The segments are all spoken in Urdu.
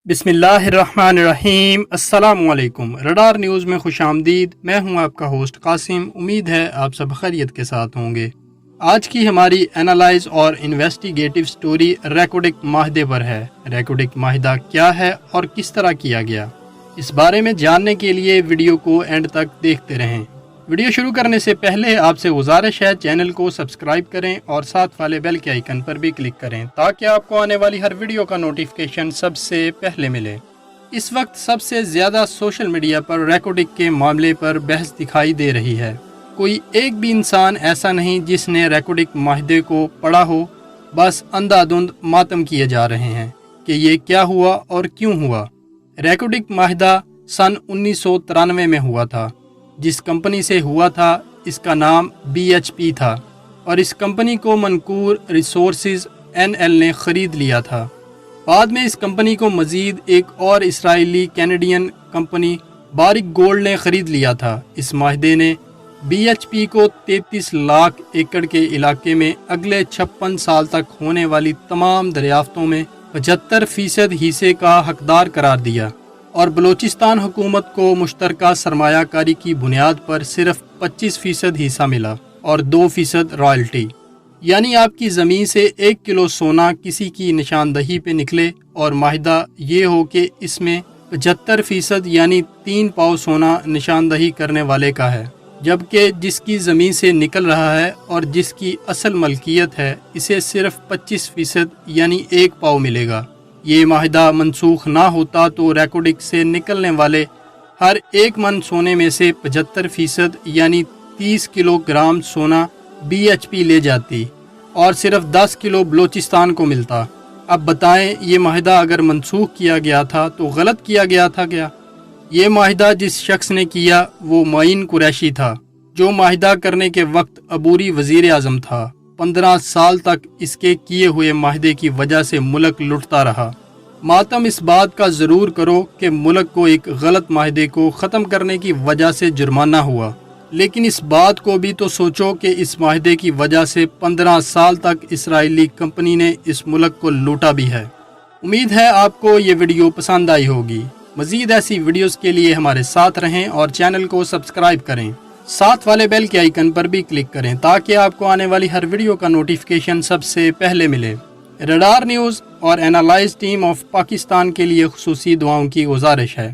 بسم اللہ الرحمن الرحیم۔ السلام علیکم۔ رڈار نیوز میں خوش آمدید۔ میں ہوں آپ کا ہوسٹ قاسم۔ امید ہے آپ سب خیریت کے ساتھ ہوں گے۔ آج کی ہماری اینالائز اور انویسٹیگیٹو سٹوری ریکوڈک معاہدے پر ہے۔ ریکوڈک معاہدہ کیا ہے اور کس طرح کیا گیا، اس بارے میں جاننے کے لیے ویڈیو کو اینڈ تک دیکھتے رہیں۔ ویڈیو شروع کرنے سے پہلے آپ سے گزارش ہے چینل کو سبسکرائب کریں اور ساتھ والے بیل کے آئیکن پر بھی کلک کریں تاکہ آپ کو آنے والی ہر ویڈیو کا نوٹیفیکیشن سب سے پہلے ملے۔ اس وقت سب سے زیادہ سوشل میڈیا پر ریکوڈک کے معاملے پر بحث دکھائی دے رہی ہے۔ کوئی ایک بھی انسان ایسا نہیں جس نے ریکوڈک معاہدے کو پڑھا ہو، بس اندھا دھند ماتم کیے جا رہے ہیں کہ یہ کیا ہوا اور کیوں ہوا۔ ریکوڈک معاہدہ سن 1993 میں ہوا تھا۔ جس کمپنی سے ہوا تھا اس کا نام BHP تھا اور اس کمپنی کو منکور ریسورسز NL نے خرید لیا تھا۔ بعد میں اس کمپنی کو مزید ایک اور اسرائیلی کینیڈین کمپنی باریک گولڈ نے خرید لیا تھا۔ اس معاہدے نے BHP کو 33 لاکھ ایکڑ کے علاقے میں اگلے 56 سال تک ہونے والی تمام دریافتوں میں 75% حصے کا حقدار قرار دیا اور بلوچستان حکومت کو مشترکہ سرمایہ کاری کی بنیاد پر صرف 25% حصہ ملا اور 2% رائلٹی، یعنی آپ کی زمین سے 1 کلو سونا کسی کی نشاندہی پہ نکلے اور معاہدہ یہ ہو کہ اس میں 75% یعنی 3 پاؤ سونا نشاندہی کرنے والے کا ہے، جبکہ جس کی زمین سے نکل رہا ہے اور جس کی اصل ملکیت ہے اسے صرف 25% یعنی 1 پاؤ ملے گا۔ یہ معاہدہ منسوخ نہ ہوتا تو ریکوڈک سے نکلنے والے ہر 1 من سونے میں سے 75% یعنی 30 کلو گرام سونا BHP لے جاتی اور صرف 10 کلو بلوچستان کو ملتا۔ اب بتائیں یہ معاہدہ اگر منسوخ کیا گیا تھا تو غلط کیا گیا تھا کیا؟ یہ معاہدہ جس شخص نے کیا وہ معین قریشی تھا، جو معاہدہ کرنے کے وقت عبوری وزیر اعظم تھا۔ 15 سال تک اس کے کیے ہوئے معاہدے کی وجہ سے ملک لٹتا رہا۔ ماتم اس بات کا ضرور کرو کہ ملک کو ایک غلط معاہدے کو ختم کرنے کی وجہ سے جرمانہ ہوا، لیکن اس بات کو بھی تو سوچو کہ اس معاہدے کی وجہ سے 15 سال تک اسرائیلی کمپنی نے اس ملک کو لوٹا بھی ہے۔ امید ہے آپ کو یہ ویڈیو پسند آئی ہوگی۔ مزید ایسی ویڈیوز کے لیے ہمارے ساتھ رہیں اور چینل کو سبسکرائب کریں۔ ساتھ والے بیل کے آئیکن پر بھی کلک کریں تاکہ آپ کو آنے والی ہر ویڈیو کا نوٹیفیکیشن سب سے پہلے ملے۔ رڈار نیوز اور اینالائز ٹیم آف پاکستان کے لیے خصوصی دعاؤں کی گزارش ہے۔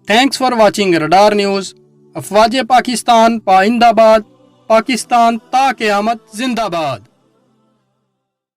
Thanks for watching radar news. افواج پاکستان پائندہ باد، پاکستان تا قیامت زندہ باد۔